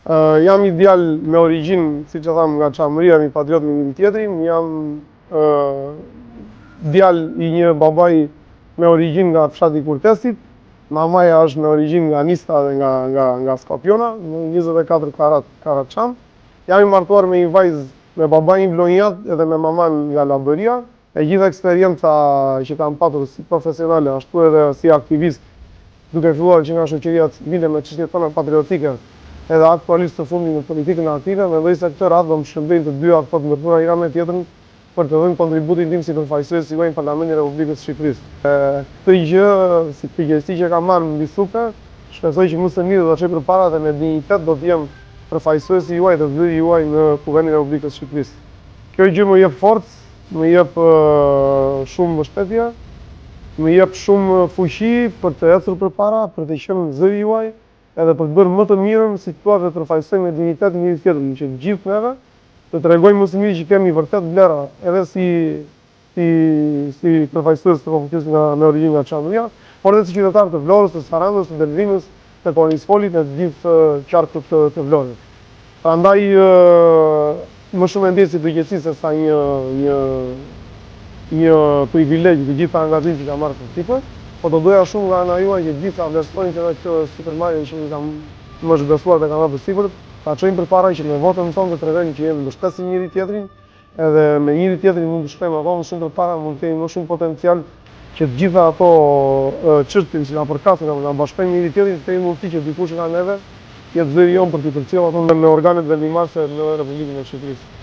Jam i djalë me origjinë, siç e tham, nga Çamëria, jam i patriot me njëri tjetrin, jam djalë i një babai me origjinë nga fshati i Kurtesit. Mamaja është me origjinë nga Nista dhe nga Skopjona, në 24 Karaçam. Jam i martuar me një vajzë me babain Vlonjat edhe me maman nga Labëria. E gjitha eksperienca që kam patur si profesionale, ashtu edhe si aktivist, duke filluar që nga shoqëria civile me çështjet tona patriotike, edhe aktualisht të fundit në politikën aktive, mendoj se këtë radhë do më shërbejnë të dyja këto të ndërtuara njëra me tjetrën për të dhënë kontributin tim si përfaqësues i në Parlamentin e Republikës së Shqipërisë. Këtë gjë, si përgjegjësi që kam marrë mbi supe, shpresoj që më së miri do të çoj përpara dhe me dinjitet do të jem përfaqësuesi juaj dhe vëllai juaj në Kuvendin e Republikës së Shqipërisë. Kjo gjë më jep forcë, më jep shumë mbështetje, më jep shumë fuqi për të ecur përpara, për të qenë zëri juaj, edhe për të bërë më të mirën si thua dhe të përfaqësojmë me dinjitet njëri tjetrin, që të gjithë neve të tregojmë më së miri që kemi vërtet vlera, edhe si përfaqësues të popullatës me origjinë nga Çamëria, por edhe si qytetar të Vlorës, të Sarandës, të Dervinës, të Konispolit, të gjithë qarkut të Vlorës. Prandaj më shumë e ndjej si përgjegjësi se sa një privilegj të gjitha angazhimet që kam marrë për po do doja shumë nga ana juaj që gjitha vlerësojnë që këtë supermarket që kam më zhbesuar dhe kam marrë përsipër, ta çojmë përpara që me votën tonë të tregojmë që jemi mbështetësi njëri tjetrin, edhe me njëri tjetrin mund të shkojmë akoma më shumë përpara, mund të kemi më shumë potencial që të gjitha ato çështje që na përkasin, na bashkojnë njëri tjetrin, të kemi mundësi që dikush nga neve jetë zëri jon për të përcjellë ato në organet vendimase në Republikën e Shqipërisë.